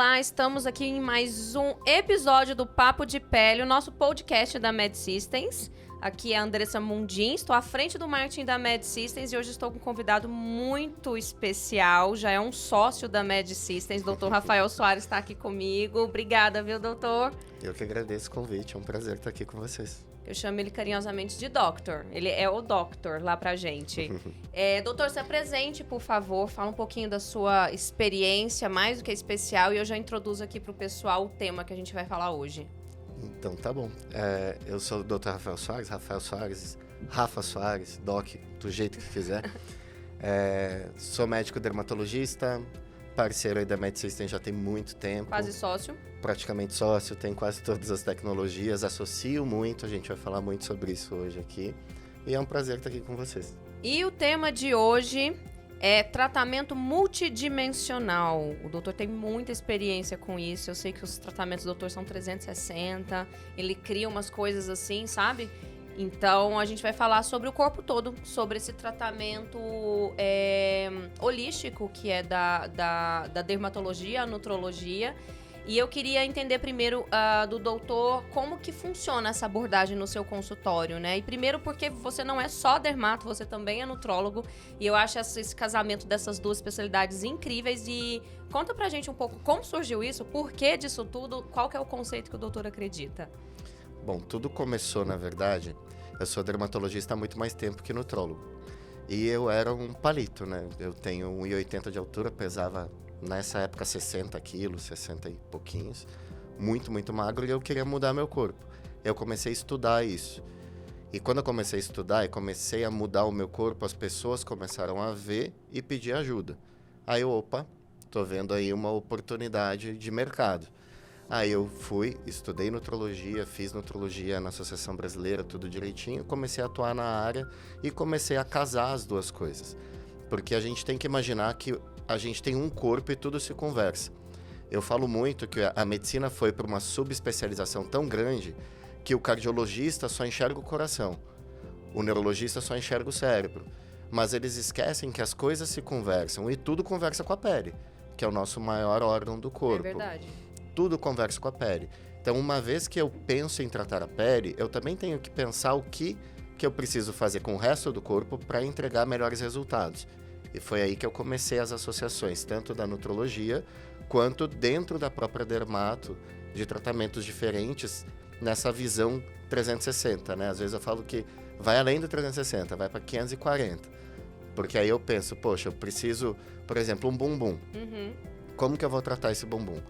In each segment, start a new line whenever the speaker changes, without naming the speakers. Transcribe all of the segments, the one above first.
Olá, estamos aqui em mais um episódio do Papo de Pele, o nosso podcast da Med Systems. Aqui é a Andressa Mundim, estou à frente do marketing da Med Systems e hoje estou com um convidado muito especial, já é um sócio da Med Systems, Dr. Rafael Soares está aqui comigo. Obrigada, viu, doutor?
Eu que agradeço o convite, é um prazer estar aqui com vocês.
Eu chamo ele carinhosamente de Doctor. Ele é o Doctor lá pra gente. Doutor, se apresente, por favor. Fala um pouquinho da sua experiência, mais do que especial. E eu já introduzo aqui pro pessoal o tema que a gente vai falar hoje.
Então, tá bom. Eu sou o Dr. Rafael Soares, Rafa Soares, Doc, do jeito que quiser. Sou médico dermatologista, parceiro aí da Med Systems já tem muito tempo.
Quase sócio.
Praticamente sócio, tem quase todas as tecnologias, associo muito, a gente vai falar muito sobre isso hoje aqui. E é um prazer estar aqui com vocês.
E o tema de hoje é tratamento multidimensional. O doutor tem muita experiência com isso. Eu sei que os tratamentos do doutor são 360. Ele cria umas coisas assim, sabe? Então, a gente vai falar sobre o corpo todo, sobre esse tratamento holístico, que é da dermatologia, a nutrologia. E eu queria entender primeiro do doutor como que funciona essa abordagem no seu consultório, né? E primeiro porque você não é só dermato, você também é nutrólogo. E eu acho esse casamento dessas duas especialidades incríveis. E conta pra gente um pouco como surgiu isso, por que disso tudo, qual que é o conceito que o doutor acredita?
Bom, tudo começou, na verdade, eu sou dermatologista há muito mais tempo que nutrólogo. E eu era um palito, né? Eu tenho 1,80 de altura, pesava nessa época 60 quilos, 60 e pouquinhos. Muito, muito magro, e eu queria mudar meu corpo. Eu comecei a estudar isso. E quando eu comecei a estudar e comecei a mudar o meu corpo, as pessoas começaram a ver e pedir ajuda. Aí eu, tô vendo aí uma oportunidade de mercado. Aí eu fui, estudei nutrologia, fiz nutrologia na Associação Brasileira, tudo direitinho, comecei a atuar na área e comecei a casar as duas coisas. Porque a gente tem que imaginar que a gente tem um corpo e tudo se conversa. Eu falo muito que a medicina foi para uma subespecialização tão grande que o cardiologista só enxerga o coração, o neurologista só enxerga o cérebro. Mas eles esquecem que as coisas se conversam e tudo conversa com a pele, que é o nosso maior órgão do corpo.
É verdade.
Tudo conversa com a pele. Então, uma vez que eu penso em tratar a pele, eu também tenho que pensar o que eu preciso fazer com o resto do corpo para entregar melhores resultados. E foi aí que eu comecei as associações, tanto da nutrologia, quanto dentro da própria dermato, de tratamentos diferentes, nessa visão 360, né? Às vezes eu falo que vai além do 360, vai para 540. Porque aí eu penso, poxa, eu preciso, por exemplo, um bumbum.
Uhum.
Como que eu vou tratar esse bumbum?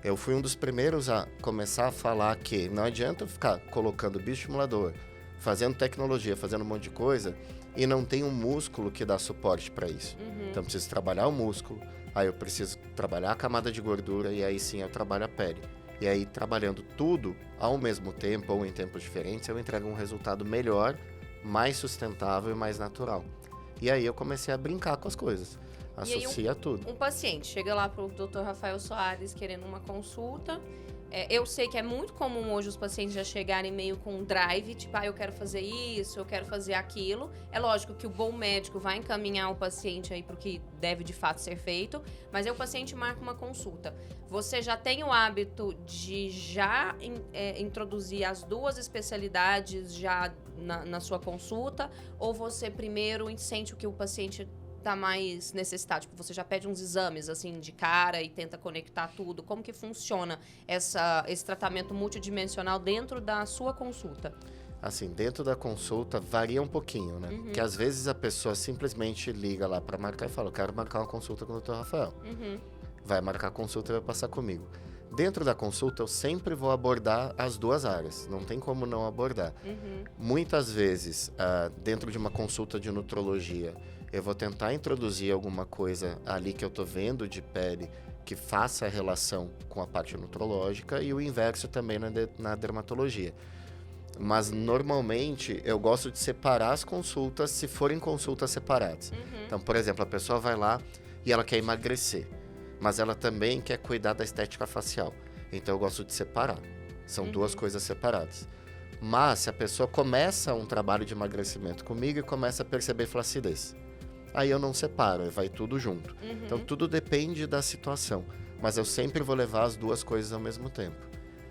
Eu fui um dos primeiros a começar a falar que não adianta eu ficar colocando bioestimulador, fazendo tecnologia, fazendo um monte de coisa, e não tem um músculo que dá suporte para isso.
Uhum.
Então, eu preciso trabalhar o músculo, aí eu preciso trabalhar a camada de gordura, e aí sim eu trabalho a pele. E aí, trabalhando tudo ao mesmo tempo, ou em tempos diferentes, eu entrego um resultado melhor, mais sustentável e mais natural. E aí eu comecei a brincar com as coisas. Associa tudo.
Um paciente chega lá pro Dr. Rafael Soares querendo uma consulta. Eu sei que é muito comum hoje os pacientes já chegarem meio com um drive, tipo, eu quero fazer isso, eu quero fazer aquilo. É lógico que o bom médico vai encaminhar o paciente aí pro que deve de fato ser feito, mas aí o paciente marca uma consulta. Você já tem o hábito de já introduzir as duas especialidades já na sua consulta, ou você primeiro sente o que o paciente tá mais necessitado? Tipo, você já pede uns exames, assim, de cara e tenta conectar tudo. Como que funciona esse tratamento multidimensional dentro da sua consulta?
Assim, dentro da consulta varia um pouquinho, né?
Uhum.
Porque às vezes a pessoa simplesmente liga lá para marcar e fala, eu quero marcar uma consulta com o Dr. Rafael.
Uhum.
Vai marcar a consulta e vai passar comigo. Dentro da consulta, eu sempre vou abordar as duas áreas. Não tem como não abordar.
Uhum.
Muitas vezes, dentro de uma consulta de nutrologia, eu vou tentar introduzir alguma coisa ali que eu tô vendo de pele que faça a relação com a parte nutrológica e o inverso também na dermatologia. Mas, normalmente, eu gosto de separar as consultas se forem consultas separadas.
Uhum.
Então, por exemplo, a pessoa vai lá e ela quer emagrecer, mas ela também quer cuidar da estética facial. Então, eu gosto de separar. São duas coisas separadas. Mas, se a pessoa começa um trabalho de emagrecimento comigo e começa a perceber flacidez, aí eu não separo, vai tudo junto. Então, tudo depende da situação. mas eu sempre vou levar as duas coisas ao mesmo tempo.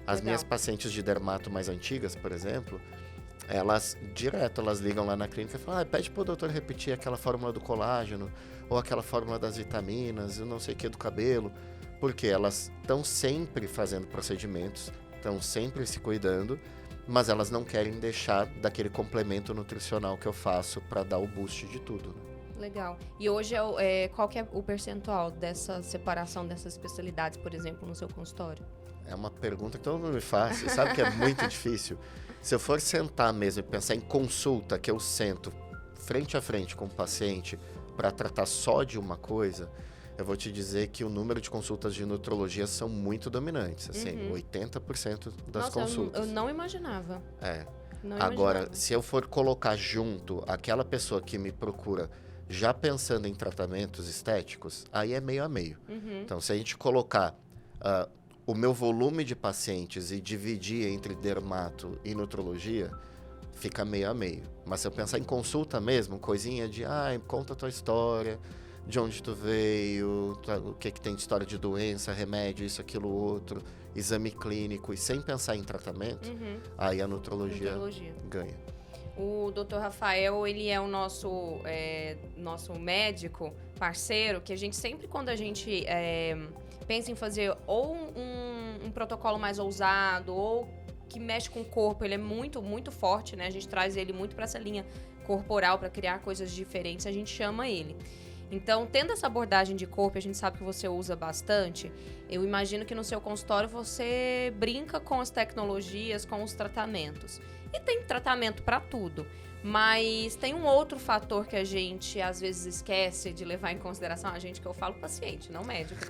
As
Legal.
minhas pacientes de dermato mais antigas, por exemplo, elas ligam lá na clínica e falam, pede pro doutor repetir aquela fórmula do colágeno, ou aquela fórmula das vitaminas, eu não sei o que do cabelo, porque elas estão sempre fazendo procedimentos, estão sempre se cuidando, mas elas não querem deixar daquele complemento nutricional que eu faço para dar o boost de tudo. Né?
Legal. E hoje, qual que é o percentual dessa separação dessas especialidades, por exemplo, no seu consultório?
É uma pergunta que todo mundo me faz. Você sabe que é muito difícil? Se eu for sentar mesmo e pensar em consulta, que eu sento frente a frente com o paciente para tratar só de uma coisa, eu vou te dizer que o número de consultas de nutrologia são muito dominantes. Assim, 80% das consultas.
Eu não imaginava. Não
Agora,
imaginava.
se eu for colocar junto aquela pessoa que me procura já pensando em tratamentos estéticos, aí é meio a meio. Então, se a gente colocar o meu volume de pacientes e dividir entre dermato e nutrologia, fica meio a meio. Mas se eu pensar em consulta mesmo, coisinha de, conta a tua história, de onde tu veio, o que tem de história de doença, remédio, isso, aquilo, outro, exame clínico, e sem pensar em tratamento, aí a nutrologia ganha.
O Dr. Rafael, ele é o nosso médico parceiro, que a gente sempre, quando a gente pensa em fazer ou um protocolo mais ousado, ou que mexe com o corpo, ele é muito, muito forte, né? A gente traz ele muito para essa linha corporal, para criar coisas diferentes, a gente chama ele. Então, tendo essa abordagem de corpo, a gente sabe que você usa bastante, eu imagino que no seu consultório você brinca com as tecnologias, com os tratamentos. E tem tratamento para tudo, mas tem um outro fator que a gente às vezes esquece de levar em consideração, a gente que eu falo paciente, não médico,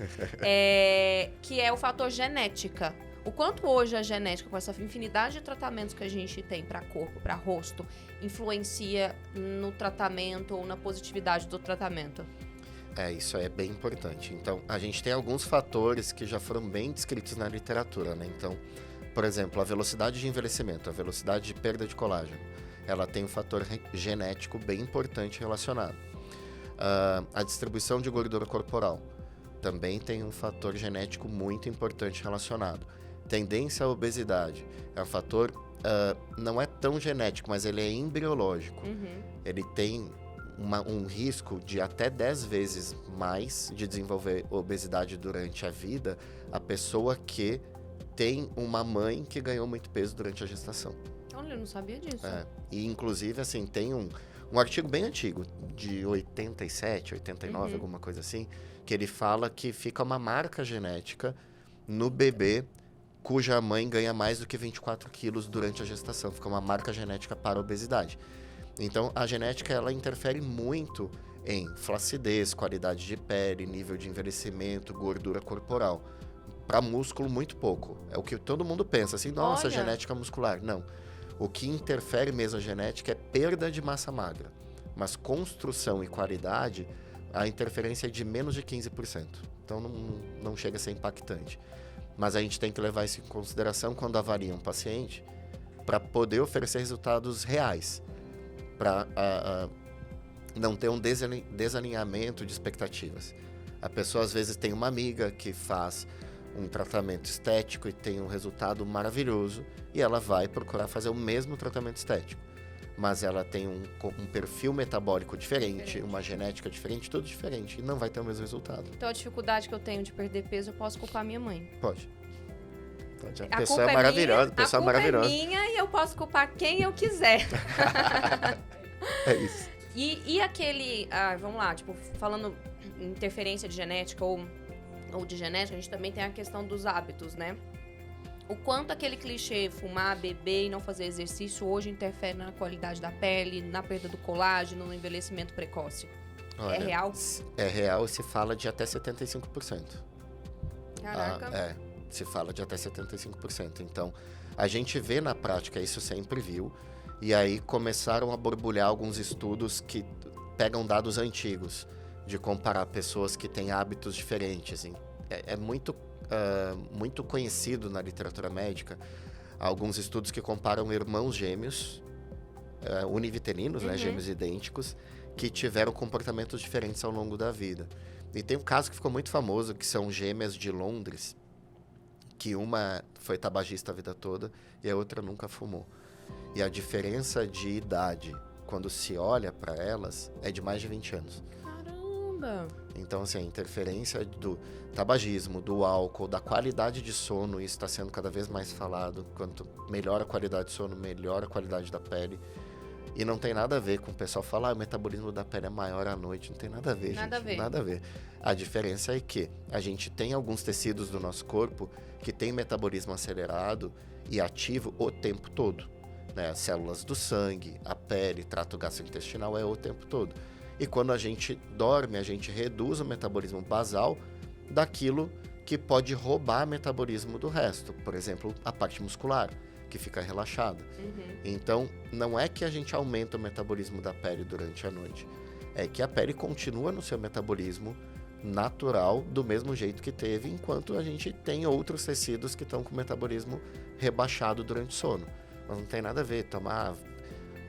que é o fator genética. O quanto hoje a genética, com essa infinidade de tratamentos que a gente tem para corpo, para rosto, influencia no tratamento ou na positividade do tratamento?
Isso é bem importante. Então, a gente tem alguns fatores que já foram bem descritos na literatura, né? Então, por exemplo, a velocidade de envelhecimento, a velocidade de perda de colágeno, ela tem um fator genético bem importante relacionado. A distribuição de gordura corporal também tem um fator genético muito importante relacionado. Tendência à obesidade é um fator, não é tão genético, mas ele é embriológico. Ele tem um risco de até 10 vezes mais de desenvolver obesidade durante a vida a pessoa que tem uma mãe que ganhou muito peso durante a gestação.
Olha, eu não sabia disso.
E, inclusive, assim, tem um artigo bem antigo, de 87, 89, alguma coisa assim, que ele fala que fica uma marca genética no bebê cuja mãe ganha mais do que 24 quilos durante a gestação. Fica uma marca genética para a obesidade. Então, a genética, ela interfere muito em flacidez, qualidade de pele, nível de envelhecimento, gordura corporal. Para músculo, muito pouco. É o que todo mundo pensa, assim, nossa, genética muscular. Não. O que interfere mesmo a genética é perda de massa magra. Mas construção e qualidade, a interferência é de menos de 15%. Então, não chega a ser impactante. Mas a gente tem que levar isso em consideração quando avalia um paciente para poder oferecer resultados reais. Para não ter um desalinhamento de expectativas. A pessoa, às vezes, tem uma amiga que faz um tratamento estético e tem um resultado maravilhoso e ela vai procurar fazer o mesmo tratamento estético. Mas ela tem um perfil metabólico diferente, uma genética diferente, tudo diferente, e não vai ter o mesmo resultado.
Então, a dificuldade que eu tenho de perder peso, eu posso culpar minha mãe?
Pode. A pessoa é maravilhosa,
a culpa é minha e eu posso culpar quem eu quiser.
É isso.
E aquele, vamos lá, tipo, falando interferência de genética ou de genética, a gente também tem a questão dos hábitos, né? O quanto aquele clichê, fumar, beber e não fazer exercício, hoje interfere na qualidade da pele, na perda do colágeno, no envelhecimento precoce.
Olha,
é real?
É real e se fala de até 75%.
Caraca.
Se fala de até 75%. Então, a gente vê na prática, isso sempre viu, e aí começaram a borbulhar alguns estudos que pegam dados antigos, de comparar pessoas que têm hábitos diferentes. É muito conhecido na literatura médica alguns estudos que comparam irmãos gêmeos, univitelinos, né, gêmeos idênticos, que tiveram comportamentos diferentes ao longo da vida. E tem um caso que ficou muito famoso, que são gêmeas de Londres, que uma foi tabagista a vida toda e a outra nunca fumou. E a diferença de idade, quando se olha para elas, é de mais de 20 anos.
Caramba!
Então, assim, a interferência do tabagismo, do álcool, da qualidade de sono, isso está sendo cada vez mais falado. Quanto melhor a qualidade de sono, melhor a qualidade da pele. E não tem nada a ver com o pessoal falar, o metabolismo da pele é maior à noite. Não tem nada a ver,
Nada
gente.
a ver.
Nada a ver. A diferença é que a gente tem alguns tecidos do nosso corpo que tem metabolismo acelerado e ativo o tempo todo. Né? As células do sangue, a pele, trato gastrointestinal é o tempo todo. E quando a gente dorme, a gente reduz o metabolismo basal daquilo que pode roubar metabolismo do resto. Por exemplo, a parte muscular, que fica relaxada. Então, não é que a gente aumenta o metabolismo da pele durante a noite. É que a pele continua no seu metabolismo natural, do mesmo jeito que teve, enquanto a gente tem outros tecidos que estão com o metabolismo rebaixado durante o sono. Mas não tem nada a ver, tomar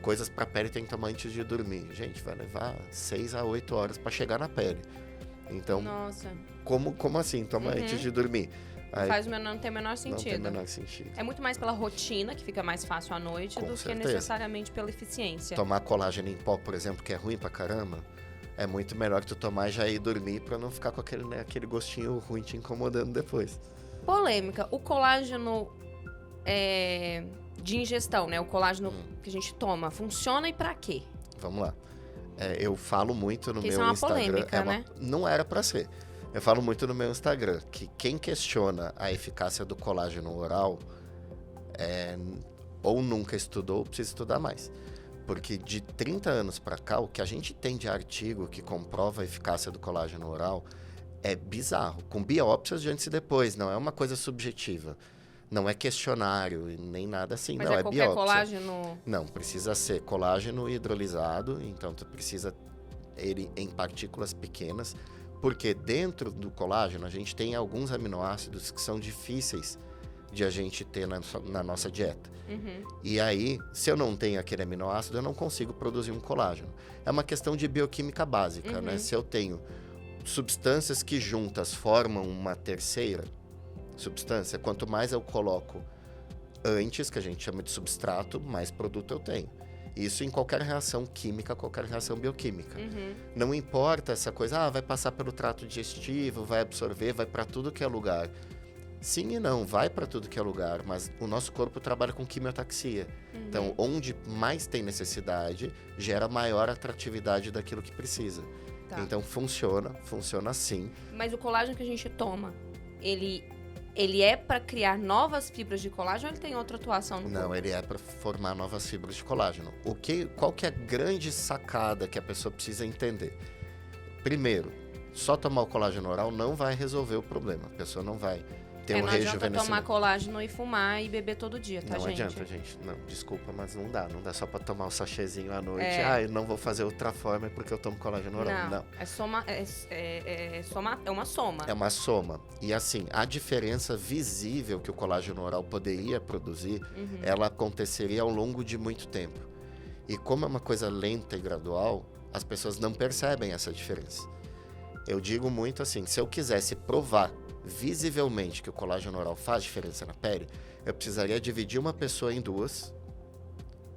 coisas para a pele tem que tomar antes de dormir. Gente, vai levar 6 a 8 horas para chegar na pele. Então,
Nossa,
como assim? Toma antes de dormir. Aí,
não tem o menor
não
sentido.
tem o menor sentido.
É muito mais pela rotina, que fica mais fácil à noite,
Com
do
certeza.
que necessariamente pela eficiência.
Tomar colágeno em pó, por exemplo, que é ruim pra caramba, é muito melhor tu tomar e já ir dormir pra não ficar com aquele, né, aquele gostinho ruim te incomodando depois.
Polêmica. O colágeno de ingestão, né? O colágeno que a gente toma, funciona e pra quê?
Vamos lá. Eu falo muito no
Porque
meu
isso é uma
Instagram.
polêmica, né?
Não era pra ser. Eu falo muito no meu Instagram que quem questiona a eficácia do colágeno oral ou nunca estudou ou precisa estudar mais. Porque de 30 anos pra cá, o que a gente tem de artigo que comprova a eficácia do colágeno oral é bizarro. Com biópsias de antes e depois, não é uma coisa subjetiva. Não é questionário, nem nada assim.
Mas
não, é
qualquer
biópsia.
colágeno...
Não, precisa ser colágeno hidrolisado, então tu precisa ele em partículas pequenas, porque dentro do colágeno a gente tem alguns aminoácidos que são difíceis de a gente ter na nossa dieta. E aí, se eu não tenho aquele aminoácido, eu não consigo produzir um colágeno. É uma questão de bioquímica básica, né? Se eu tenho substâncias que juntas formam uma terceira substância, quanto mais eu coloco antes, que a gente chama de substrato, mais produto eu tenho. Isso em qualquer reação química, qualquer reação bioquímica. Não importa essa coisa, vai passar pelo trato digestivo, vai absorver, vai para tudo que é lugar. Sim e não, vai para tudo que é lugar, mas o nosso corpo trabalha com quimiotaxia. Então, onde mais tem necessidade, gera maior atratividade daquilo que precisa.
Tá.
Então, funciona sim.
Mas o colágeno que a gente toma, ele é para criar novas fibras de colágeno ou ele tem outra atuação no corpo?
Não, ele é para formar novas fibras de colágeno. Qual que é a grande sacada que a pessoa precisa entender? Primeiro, só tomar o colágeno oral não vai resolver o problema. A pessoa não vai ter um
não adianta
rejuvenescimento.
tomar colágeno e fumar e beber todo dia, tá,
Não
gente?
adianta, gente. Não, desculpa, mas não dá. Não dá só pra tomar o sachêzinho à noite.
É.
Eu não vou fazer outra forma porque eu tomo colágeno oral. Não.
É uma soma.
É uma soma. E assim, a diferença visível que o colágeno oral poderia produzir, ela aconteceria ao longo de muito tempo. E como é uma coisa lenta e gradual, as pessoas não percebem essa diferença. Eu digo muito assim, se eu quisesse provar visivelmente que o colágeno oral faz diferença na pele, eu precisaria dividir uma pessoa em duas,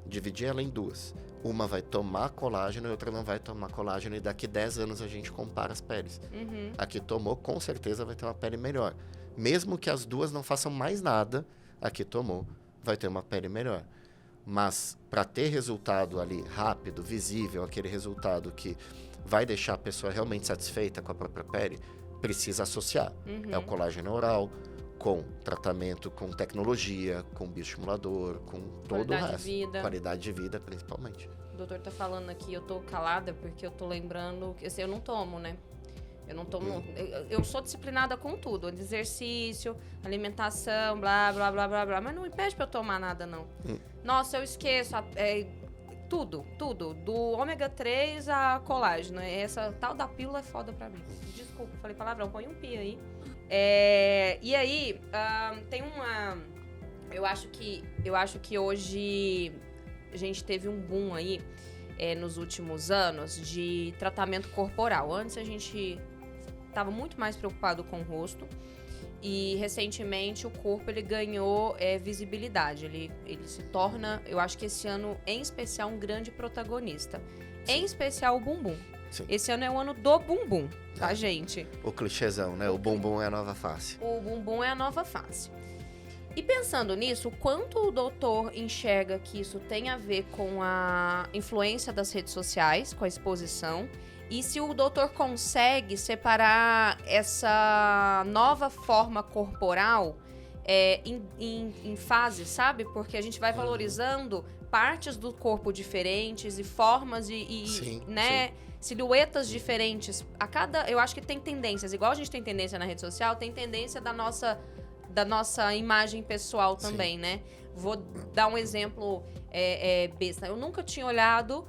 dividir ela em duas. Uma vai tomar colágeno e outra não vai tomar colágeno, e daqui 10 anos a gente compara as peles. A que tomou, com certeza, vai ter uma pele melhor. Mesmo que as duas não façam mais nada, a que tomou vai ter uma pele melhor. Mas, para ter resultado ali rápido, visível, aquele resultado que vai deixar a pessoa realmente satisfeita com a própria pele, precisa associar. É o colágeno oral, com tratamento, com tecnologia, com bioestimulador, com todo o resto. Qualidade de vida, principalmente.
O doutor tá falando aqui, eu tô calada porque eu tô lembrando que eu não tomo, né? Eu não tomo. Eu sou disciplinada com tudo. Exercício, alimentação, blá, blá, blá, blá, blá. Mas não impede pra eu tomar nada, não. Nossa, eu esqueço. Tudo. Do ômega 3 a colágeno. Essa tal da pílula é foda pra mim. Desculpa, falei palavrão. Põe um pi aí. E aí, tem uma... Eu acho que hoje a gente teve um boom aí nos últimos anos de tratamento corporal. Antes a gente estava muito mais preocupado com o rosto e recentemente o corpo ele ganhou visibilidade. Ele se torna, eu acho que esse ano em especial, um grande protagonista.
Sim.
Em especial o bumbum.
Sim.
Esse ano é o ano do bumbum, tá, gente?
O clichêzão, né? O bumbum é a nova face.
O bumbum é a nova face. E pensando nisso, o quanto o doutor enxerga que isso tem a ver com a influência das redes sociais, com a exposição, e se o doutor consegue separar essa nova forma corporal em fases, sabe? Porque a gente vai valorizando partes do corpo diferentes e formas
Sim,
né?
sim.
Silhuetas diferentes. Eu acho que tem tendências. Igual a gente tem tendência na rede social, tem tendência da nossa imagem pessoal também, né? Vou dar um exemplo besta. Eu nunca tinha olhado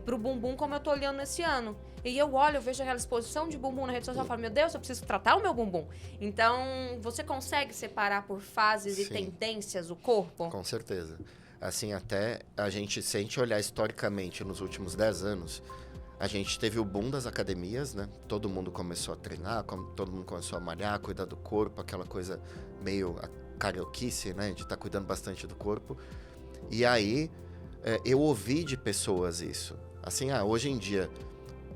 pro bumbum como eu tô olhando esse ano. E eu vejo aquela exposição de bumbum na rede social e falo, meu Deus, eu preciso tratar o meu bumbum. Então, você consegue separar por fases e tendências o corpo?
Com certeza. Assim, até a gente, se a gente olhar historicamente nos últimos 10 anos, a gente teve o boom das academias, né? Todo mundo começou a treinar, todo mundo começou a malhar, cuidar do corpo, aquela coisa meio carioquice, né? De estar cuidando bastante do corpo. E aí, eu ouvi de pessoas isso. Assim, hoje em dia,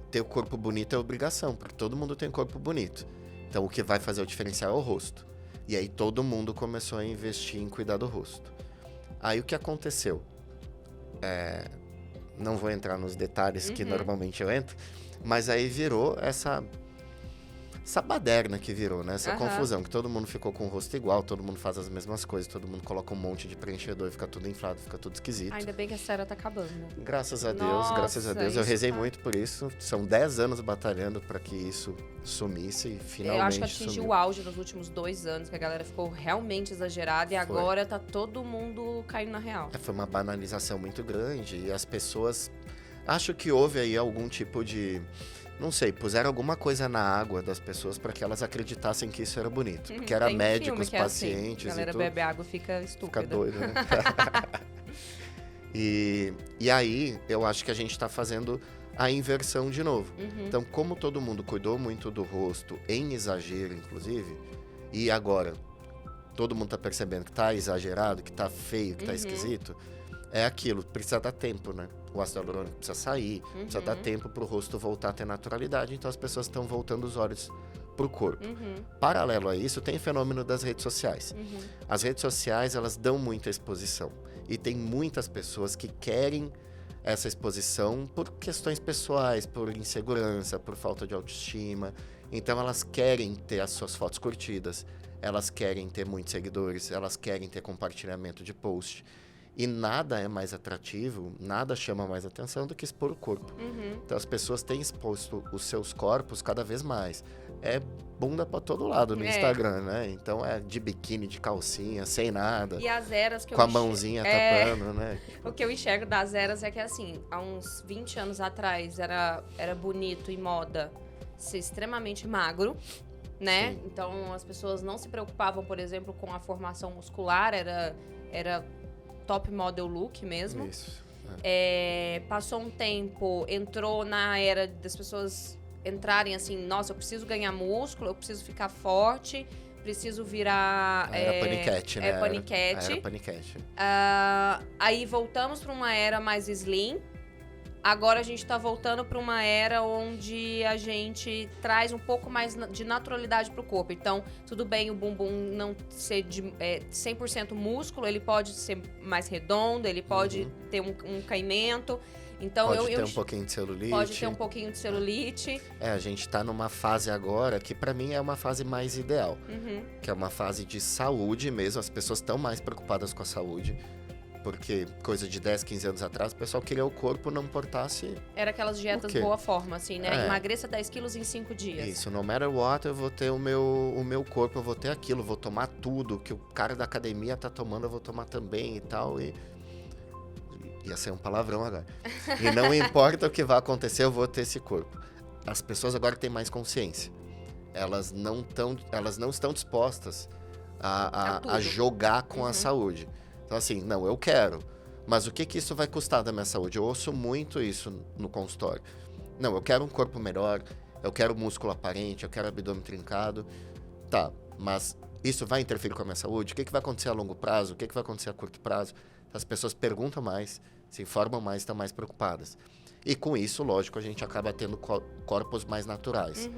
ter o corpo bonito é obrigação, porque todo mundo tem corpo bonito. Então, o que vai fazer o diferencial é o rosto. E aí, todo mundo começou a investir em cuidar do rosto. Aí, o que aconteceu? Não vou entrar nos detalhes que normalmente eu entro, mas aí virou essa baderna que virou, né? Essa confusão, que todo mundo ficou com o rosto igual, todo mundo faz as mesmas coisas, todo mundo coloca um monte de preenchedor e fica tudo inflado, fica tudo esquisito.
Ainda bem que a série tá acabando.
Graças a Deus,
Nossa,
graças a Deus. Eu rezei
tá...
muito por isso. São 10 anos batalhando para que isso sumisse e finalmente
eu acho que atingiu o auge nos últimos 2 anos, que a galera ficou realmente exagerada e agora tá todo mundo caindo na real.
Foi uma banalização muito grande e as pessoas... Acho que houve aí algum tipo de... Não sei, puseram alguma coisa na água das pessoas para que elas acreditassem que isso era bonito. Porque era médicos, pacientes
assim. A galera
e tudo.
bebe água e fica estúpida.
Fica doido, né? E aí, eu acho que a gente tá fazendo a inversão de novo. Então, como todo mundo cuidou muito do rosto, em exagero, inclusive, e agora todo mundo tá percebendo que tá exagerado, que tá feio, que tá esquisito, é aquilo, precisa dar tempo, né? O ácido hialurônico precisa sair, precisa dar tempo pro rosto voltar a ter naturalidade, então as pessoas estão voltando os olhos pro corpo. Paralelo a isso, tem o fenômeno das redes sociais. As redes sociais, elas dão muita exposição. E tem muitas pessoas que querem essa exposição por questões pessoais, por insegurança, por falta de autoestima. Então, elas querem ter as suas fotos curtidas, elas querem ter muitos seguidores, elas querem ter compartilhamento de post. E nada é mais atrativo, nada chama mais atenção do que expor o corpo. Então, as pessoas têm exposto os seus corpos cada vez mais. É bunda pra todo lado no Instagram, né? Então, é de biquíni, de calcinha, sem nada.
E as eras que
com a mãozinha tapando, né?
O que eu enxergo das eras é que, assim, há uns 20 anos atrás era bonito e moda ser extremamente magro, né?
Sim.
Então, as pessoas não se preocupavam, por exemplo, com a formação muscular, era top model look mesmo.
Isso.
Passou um tempo, entrou na era das pessoas entrarem assim, nossa, eu preciso ganhar músculo, eu preciso ficar forte, preciso virar...
Era paniquete, né?
Paniquete.
Era paniquete.
Aí voltamos para uma era mais slim. Agora a gente tá voltando para uma era onde a gente traz um pouco mais de naturalidade pro corpo. Então, tudo bem o bumbum não ser de 100% músculo, ele pode ser mais redondo, ele pode ter um caimento. Então,
pode ter um pouquinho de celulite.
Pode ter um pouquinho de celulite.
A gente tá numa fase agora que pra mim é uma fase mais ideal. Que é uma fase de saúde mesmo. As pessoas estão mais preocupadas com a saúde. Porque coisa de 10, 15 anos atrás, o pessoal queria o corpo não importasse...
Era aquelas dietas boa forma, assim, né? Emagreça 10 quilos em 5 dias.
Isso, no matter what, eu vou ter o meu corpo, eu vou ter aquilo, vou tomar tudo que o cara da academia tá tomando, eu vou tomar também e tal. E ia ser um palavrão agora. E não importa o que vai acontecer, eu vou ter esse corpo. As pessoas agora têm mais consciência. Elas não estão dispostas a jogar com a saúde. Então, assim, não, eu quero. Mas o que que isso vai custar da minha saúde? Eu ouço muito isso no consultório. Não, eu quero um corpo melhor, eu quero músculo aparente, eu quero abdômen trincado. Tá, mas isso vai interferir com a minha saúde? O que que vai acontecer a longo prazo? O que que vai acontecer a curto prazo? As pessoas perguntam mais, se informam mais, estão mais preocupadas. E com isso, lógico, a gente acaba tendo corpos mais naturais.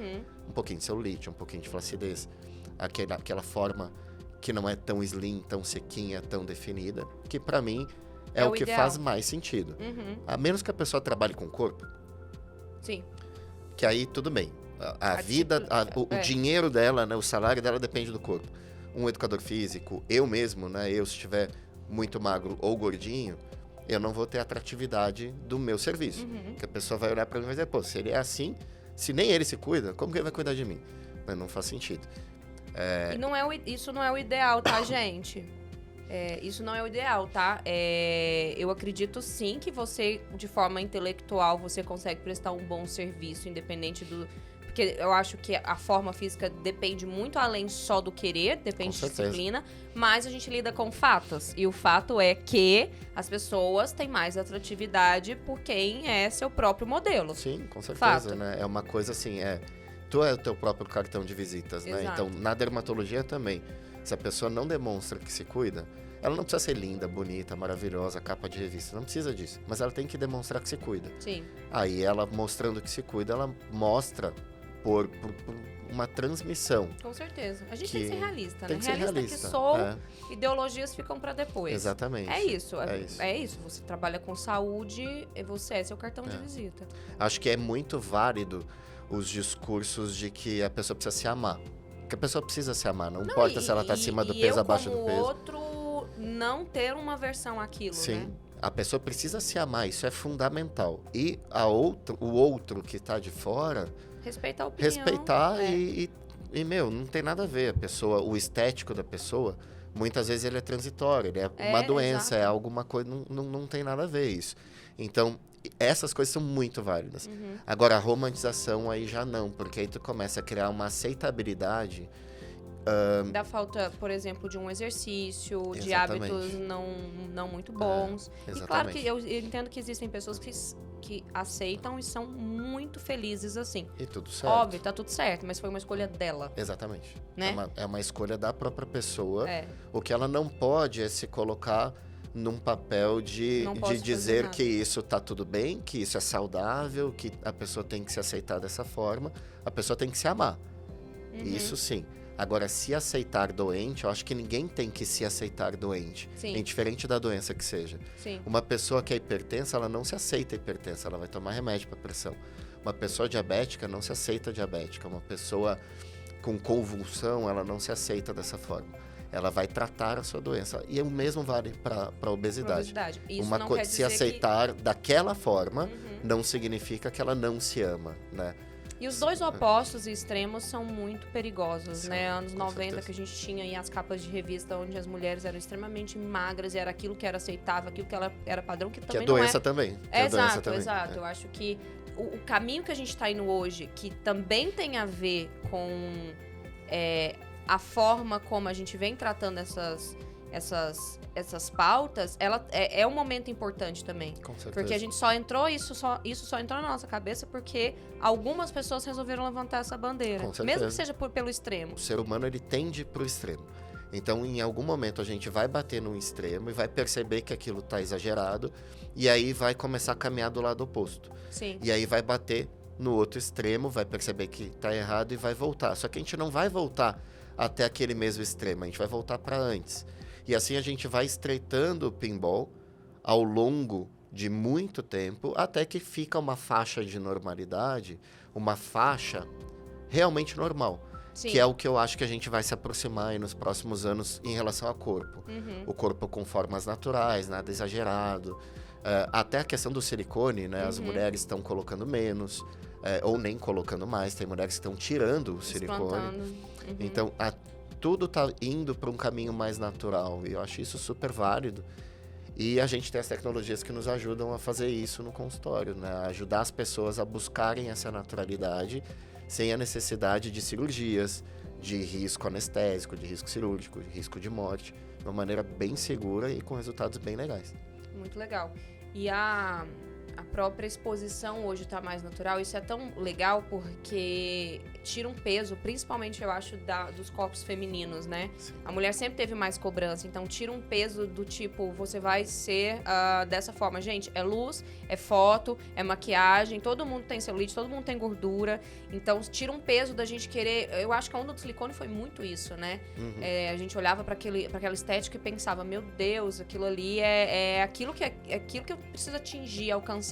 Um pouquinho de celulite, um pouquinho de flacidez. Aquela forma que não é tão slim, tão sequinha, tão definida, que pra mim é o que
ideal.
faz mais sentido. A menos que a pessoa trabalhe com o corpo,
Sim.
que aí tudo bem. A vida, o dinheiro dela, né, o salário dela depende do corpo. Um educador físico, eu mesmo, né, eu se estiver muito magro ou gordinho, eu não vou ter atratividade do meu serviço. Porque a pessoa vai olhar pra mim e vai dizer, pô, se ele é assim, se nem ele se cuida, como que ele vai cuidar de mim? Mas não faz sentido.
E isso não é o ideal, tá, gente? Isso não é o ideal, tá? Eu acredito sim que você, de forma intelectual, você consegue prestar um bom serviço, independente do... Porque eu acho que a forma física depende muito além só do querer, depende de disciplina, mas a gente lida com fatos. E o fato é que as pessoas têm mais atratividade por quem é seu próprio modelo.
Sim, com certeza,
Fato.
né? É uma coisa assim, tu é o teu próprio cartão de visitas, né?
Exato.
Então, na dermatologia também, se a pessoa não demonstra que se cuida, ela não precisa ser linda, bonita, maravilhosa, capa de revista, não precisa disso. Mas ela tem que demonstrar que se cuida.
Sim.
Aí ela mostrando que se cuida, ela mostra por uma transmissão.
Com certeza. A gente tem que ser realista,
tem
né?
que ser realista.
Que sou, ideologias ficam pra depois.
Exatamente.
É isso.
É isso.
Você trabalha com saúde e você é seu cartão de visita.
Acho que é muito válido os discursos de que a pessoa precisa se amar. Porque a pessoa precisa se amar, não importa se ela tá acima do peso, abaixo do peso.
E outro não ter uma versão àquilo,
Sim.
né?
A pessoa precisa se amar, isso é fundamental. E o outro que tá de fora,
Respeitar a opinião.
respeitar meu, não tem nada a ver. A pessoa, o estético da pessoa, muitas vezes ele é transitório, ele é uma doença,
exato.
é alguma coisa, não tem nada a ver isso. Então, essas coisas são muito válidas. Agora, a romantização aí já não, porque aí tu começa a criar uma aceitabilidade.
Da falta, por exemplo, de um exercício, de
Exatamente.
hábitos não muito bons. E claro que
Exatamente.
eu entendo que existem pessoas que aceitam e são muito felizes assim.
E tudo certo.
Óbvio, tá tudo certo, mas foi uma escolha dela,
Exatamente.
né?
É uma escolha da própria pessoa.
É.
O que ela não pode é se colocar num papel de
Não posso fazer
dizer
nada.
que isso tá tudo bem, que isso é saudável, que a pessoa tem que se aceitar dessa forma. A pessoa tem que se amar. Isso sim. Agora, se aceitar doente, eu acho que ninguém tem que se aceitar doente.
Sim.
Indiferente da doença que seja.
Sim.
Uma pessoa que é hipertensa, ela não se aceita hipertensa, ela vai tomar remédio para pressão. Uma pessoa diabética não se aceita diabética. Uma pessoa com convulsão, ela não se aceita dessa forma. Ela vai tratar a sua doença. E o mesmo vale para a obesidade.
Isso
Uma
não
coisa,
quer
se
dizer
aceitar daquela forma, não significa que ela não se ama, né?
E os dois opostos e extremos são muito perigosos,
São,
né? Anos
com
90
certeza.
que a gente tinha aí as capas de revista onde as mulheres eram extremamente magras e era aquilo que era aceitável, aquilo que era padrão, que
Que
também
é doença
não
também. Que
é.
é doença
Exato,
também.
exato. Eu acho que o caminho que a gente tá indo hoje, que também tem a ver com a forma como a gente vem tratando essas pautas, ela é um momento importante também.
Com certeza.
Porque a gente só entrou, isso só entrou na nossa cabeça porque algumas pessoas resolveram levantar essa bandeira.
Com certeza.
Mesmo que seja pelo extremo.
O ser humano, ele tende pro extremo. Então, em algum momento, a gente vai bater num extremo e vai perceber que aquilo tá exagerado. E aí vai começar a caminhar do lado oposto.
Sim.
E aí vai bater no outro extremo, vai perceber que tá errado e vai voltar. Só que a gente não vai voltar até aquele mesmo extremo, a gente vai voltar para antes. E assim a gente vai estreitando o pinball ao longo de muito tempo, até que fica uma faixa de normalidade, uma faixa realmente normal.
Sim.
Que é o que eu acho que a gente vai se aproximar aí nos próximos anos em relação ao corpo. O corpo com formas naturais, nada exagerado. Até a questão do silicone, né? As mulheres estão colocando menos, ou nem colocando mais. Tem mulheres que estão tirando o silicone. Então, tudo tá indo para um caminho mais natural. E eu acho isso super válido. E a gente tem as tecnologias que nos ajudam a fazer isso no consultório, né? A ajudar as pessoas a buscarem essa naturalidade sem a necessidade de cirurgias, de risco anestésico, de risco cirúrgico, de risco de morte, de uma maneira bem segura e com resultados bem legais.
muito legal. E a própria exposição hoje tá mais natural. Isso é tão legal porque tira um peso, principalmente, eu acho, dos corpos femininos, né?
Sim.
A mulher sempre teve mais cobrança, então tira um peso do tipo, você vai ser dessa forma. Gente, é luz, é foto, é maquiagem, todo mundo tem celulite, todo mundo tem gordura. Então, tira um peso da gente querer... Eu acho que a onda do silicone foi muito isso, né?
Uhum.
A gente olhava para aquela estética e pensava, meu Deus, aquilo ali é aquilo que eu preciso atingir, alcançar.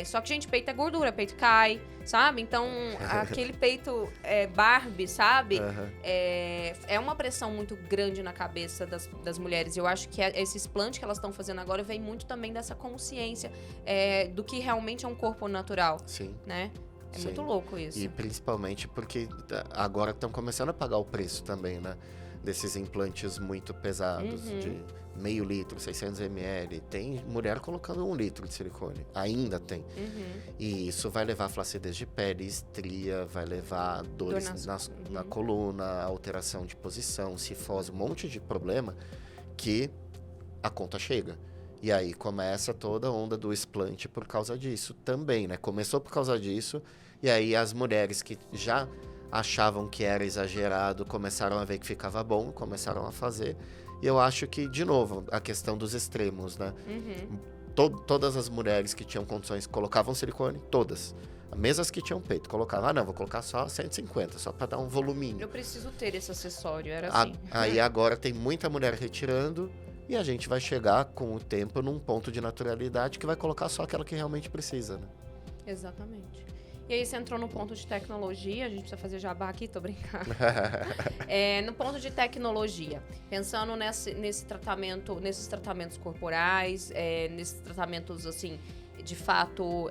Só que, gente, peito é gordura, peito cai, sabe? Então, aquele peito Barbie, sabe?
Uhum.
É uma pressão muito grande na cabeça das mulheres. Eu acho que esse explante que elas estão fazendo agora vem muito também dessa consciência do que realmente é um corpo natural,
Sim.
né? É
Sim.
muito louco isso.
E principalmente porque agora estão começando a pagar o preço também, né? Desses implantes muito pesados, de meio litro, 600 ml. Tem mulher colocando 1 litro de silicone. Ainda tem. E isso vai levar flacidez de pele, estria, vai levar dores na coluna, alteração de posição, cifose, um monte de problema que a conta chega. E aí começa toda a onda do explante por causa disso também, né? Começou por causa disso, e aí as mulheres que já achavam que era exagerado começaram a ver que ficava bom, começaram a fazer. E eu acho que, de novo, a questão dos extremos, né? Todas as mulheres que tinham condições colocavam silicone, todas. Mesmo as que tinham peito, colocavam, não, vou colocar só 150, só para dar um voluminho.
Eu preciso ter esse acessório, era assim.
Aí agora tem muita mulher retirando, e a gente vai chegar com o tempo num ponto de naturalidade que vai colocar só aquela que realmente precisa, né?
Exatamente. E aí você entrou no ponto de tecnologia, a gente precisa fazer jabá aqui, tô brincando. No ponto de tecnologia, pensando nesses tratamentos corporais, nesses tratamentos, assim, de fato,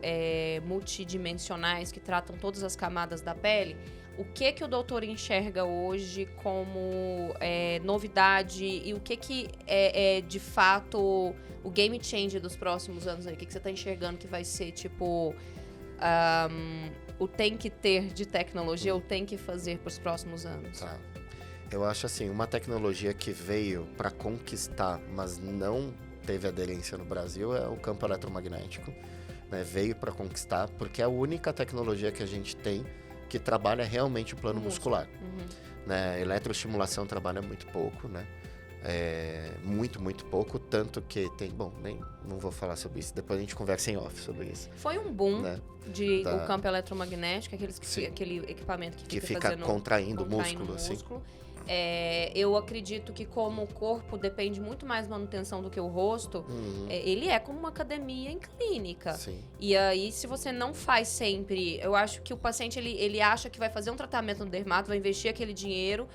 multidimensionais, que tratam todas as camadas da pele, o que o doutor enxerga hoje como novidade e o que é de fato o game changer dos próximos anos aí? O que você está enxergando que vai ser tipo o tem que ter de tecnologia, ou tem que fazer para os próximos anos?
Tá. Eu acho assim, uma tecnologia que veio para conquistar, mas não teve aderência no Brasil é o campo eletromagnético, né? Veio para conquistar porque é a única tecnologia que a gente tem que trabalha realmente o plano muscular. Né? Eletroestimulação trabalha muito pouco, né? Muito pouco, tanto que tem... Bom, não vou falar sobre isso, depois a gente conversa em off sobre isso.
Foi um boom, né? O campo eletromagnético, aquele equipamento que
fica contraindo o músculo. Assim.
Eu acredito que como o corpo depende muito mais da manutenção do que o rosto, ele é como uma academia em clínica.
Sim.
E aí, se você não faz sempre... Eu acho que o paciente, ele acha que vai fazer um tratamento no dermato, vai investir aquele dinheiro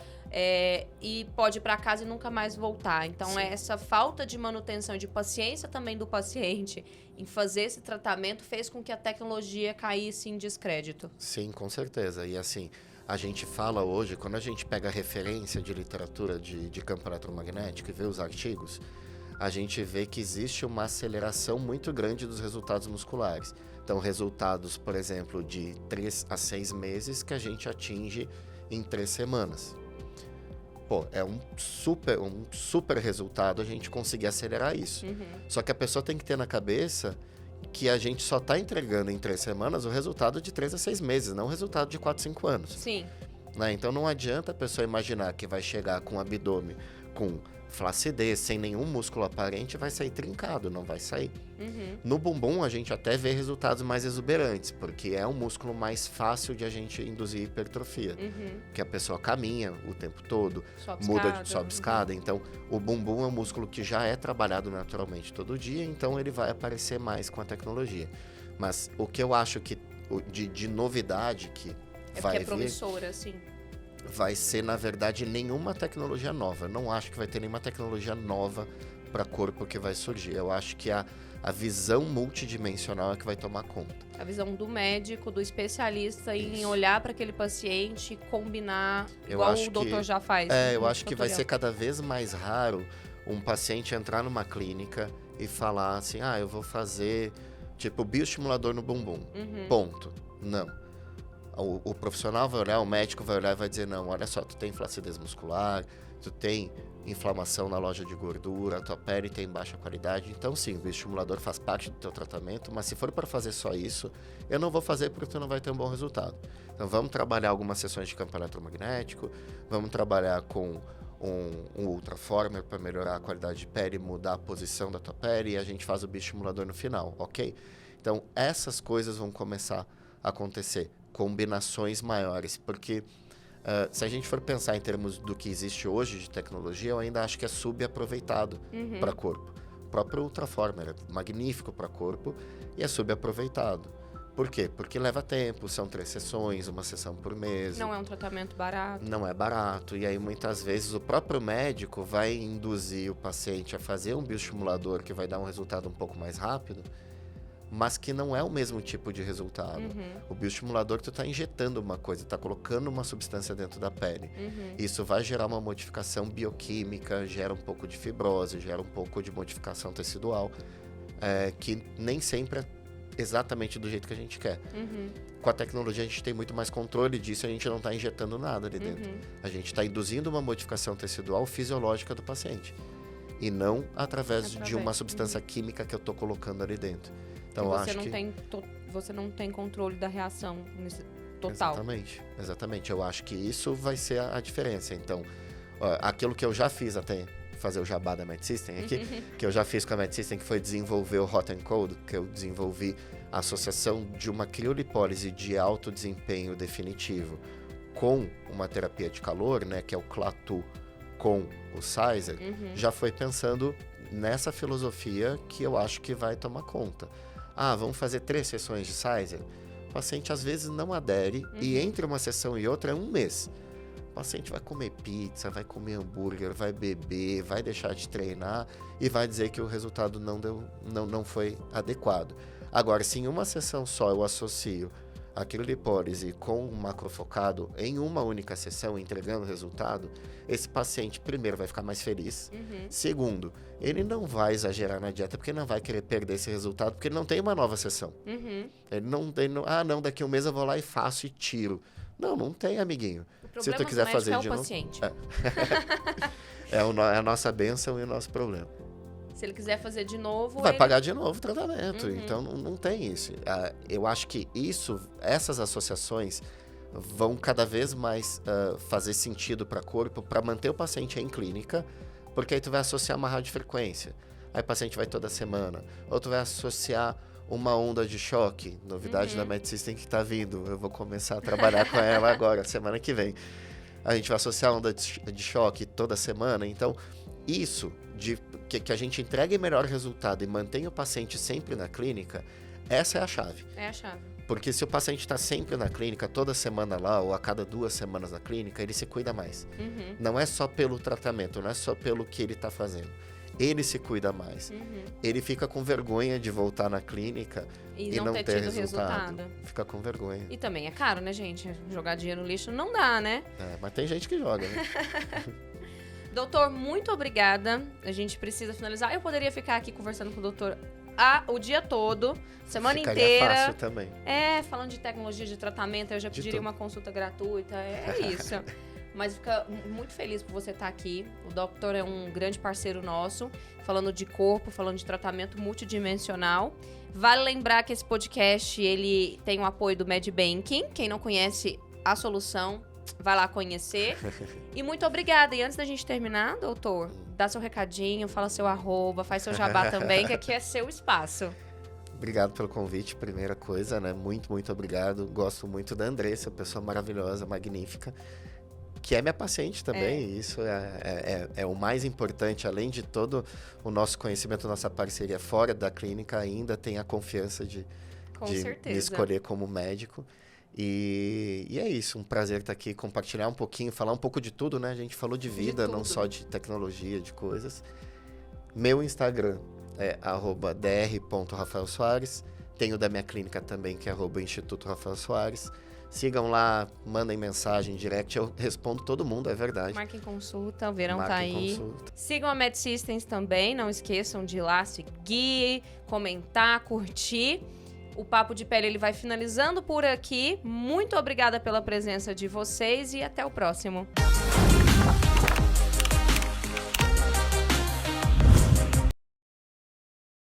e pode ir para casa e nunca mais voltar. Então, essa falta de manutenção, de paciência também do paciente em fazer esse tratamento fez com que a tecnologia caísse em descrédito.
Sim, com certeza. E assim... A gente fala hoje, quando a gente pega a referência de literatura de campo eletromagnético e vê os artigos, a gente vê que existe uma aceleração muito grande dos resultados musculares. Então, resultados, por exemplo, de 3 a 6 meses que a gente atinge em 3 semanas. Pô, é um super resultado a gente conseguir acelerar isso. Só que a pessoa tem que ter na cabeça que a gente só está entregando em 3 semanas o resultado de 3 a 6 meses, não o resultado de 4, 5 anos.
Sim.
Né? Então não adianta a pessoa imaginar que vai chegar com o abdômen com flacidez, sem nenhum músculo aparente, vai sair trincado, não vai sair. No bumbum a gente até vê resultados mais exuberantes, porque é um músculo mais fácil de a gente induzir hipertrofia. Que a pessoa caminha o tempo todo, sobe escada. Então o bumbum é um músculo que já é trabalhado naturalmente todo dia, então ele vai aparecer mais com a tecnologia. Mas o que eu acho que de novidade que vai vir... É
promissora, sim.
Vai ser, na verdade, nenhuma tecnologia nova. Eu não acho que vai ter nenhuma tecnologia nova para corpo que vai surgir. Eu acho que a visão multidimensional é que vai tomar conta.
A visão do médico, do especialista em olhar para aquele paciente e combinar, igual o doutor já faz.
Eu acho que vai ser cada vez mais raro um paciente entrar numa clínica e falar assim, eu vou fazer, tipo, bioestimulador no bumbum. Ponto. Não. O profissional vai olhar, o médico vai olhar e vai dizer, não, olha só, tu tem flacidez muscular, tu tem inflamação na loja de gordura, a tua pele tem baixa qualidade. Então, sim, o bioestimulador faz parte do teu tratamento, mas se for para fazer só isso, eu não vou fazer porque tu não vai ter um bom resultado. Então, vamos trabalhar algumas sessões de campo eletromagnético, vamos trabalhar com um ultraformer para melhorar a qualidade de pele, mudar a posição da tua pele, e a gente faz o bioestimulador no final, ok? Então, essas coisas vão começar a acontecer, combinações maiores, porque se a gente for pensar em termos do que existe hoje de tecnologia, eu ainda acho que é subaproveitado para corpo. O próprio ultraformer é magnífico para corpo e é subaproveitado. Por quê? Porque leva tempo, são 3 sessões, uma sessão por mês.
Não é um tratamento barato.
Não é barato. E aí, muitas vezes, o próprio médico vai induzir o paciente a fazer um bioestimulador que vai dar um resultado um pouco mais rápido, mas que não é o mesmo tipo de resultado. O bioestimulador, tu está injetando uma coisa, está colocando uma substância dentro da pele. Isso vai gerar uma modificação bioquímica, gera um pouco de fibrose, gera um pouco de modificação tecidual, que nem sempre é exatamente do jeito que a gente quer. Com a tecnologia a gente tem muito mais controle disso, a gente não está injetando nada ali dentro. A gente está induzindo uma modificação tecidual fisiológica do paciente e não através de uma substância química que eu estou colocando ali dentro. Então, eu acho que
você não tem controle da reação total.
Exatamente. Eu acho que isso vai ser a diferença. Então, aquilo que eu já fiz até fazer o jabá da MedSystem aqui, que eu já fiz com a MedSystem, que foi desenvolver o Hot and Cold, que eu desenvolvi a associação de uma criolipólise de alto desempenho definitivo com uma terapia de calor, né, que é o Clatu com o Sizer, já foi pensando nessa filosofia que eu acho que vai tomar conta. Vamos fazer 3 sessões de Sizer? O paciente às vezes não adere e entre uma sessão e outra é 1 mês. O paciente vai comer pizza, vai comer hambúrguer, vai beber, vai deixar de treinar e vai dizer que o resultado não foi adequado. Agora, se em uma sessão só eu associo a criolipólise com um macrofocado em uma única sessão, entregando resultado, esse paciente, primeiro, vai ficar mais feliz. Segundo, ele não vai exagerar na dieta, porque ele não vai querer perder esse resultado, porque ele não tem uma nova sessão. Ele não, daqui a 1 mês eu vou lá e faço e tiro. Não tem, amiguinho. Se tu quiser fazer de novo,
paciente.
É a nossa bênção e o nosso problema.
Se ele quiser fazer de novo,
vai pagar de novo o tratamento. Então não tem isso. Eu acho que essas associações vão cada vez mais fazer sentido para o corpo, para manter o paciente em clínica, porque aí tu vai associar uma radiofrequência. Aí o paciente vai toda semana. Ou tu vai associar uma onda de choque, novidade da MedSystem que está vindo. Eu vou começar a trabalhar com ela agora, semana que vem. A gente vai associar a onda de choque toda semana. Então, isso que a gente entregue melhor resultado e mantenha o paciente sempre na clínica, essa é a chave.
É a chave.
Porque se o paciente está sempre na clínica, toda semana lá, ou a cada 2 semanas na clínica, ele se cuida mais. Não é só pelo tratamento, não é só pelo que ele está fazendo. Ele se cuida mais. Ele fica com vergonha de voltar na clínica e não ter resultado. Fica com vergonha.
E também é caro, né, gente? Jogar dinheiro no lixo não dá, né?
Mas tem gente que joga, né?
Doutor, muito obrigada. A gente precisa finalizar. Eu poderia ficar aqui conversando com o doutor o dia todo, semana inteira.
Fácil também.
Falando de tecnologia de tratamento, eu já pediria uma consulta gratuita. É isso. Mas fica muito feliz por você estar aqui. O doutor é um grande parceiro nosso, falando de corpo, falando de tratamento multidimensional. Vale lembrar que esse podcast ele tem o apoio do MedBanking. Quem não conhece a solução, vai lá conhecer. E muito obrigada. E antes da gente terminar, doutor, dá seu recadinho, fala seu @, faz seu jabá também, que aqui é seu espaço.
Obrigado pelo convite, primeira coisa, né? Muito, muito obrigado. Gosto muito da Andressa, pessoa maravilhosa, magnífica, que é minha paciente também. Isso é o mais importante. Além de todo o nosso conhecimento, nossa parceria fora da clínica, ainda tem a confiança de me escolher como médico. E é isso, um prazer estar aqui, compartilhar um pouquinho, falar um pouco de tudo, né? A gente falou de vida, não só de tecnologia, de coisas. Meu Instagram é @dr.rafaelsoares. Tem o da minha clínica também, que é @Instituto Rafael Soares. Sigam lá, mandem mensagem, direct, eu respondo todo mundo, é verdade.
Marquem consulta, o verão tá aí. Sigam a MedSystems também, não esqueçam de ir lá seguir, comentar, curtir. O Papo de Pele ele vai finalizando por aqui. Muito obrigada pela presença de vocês e até o próximo.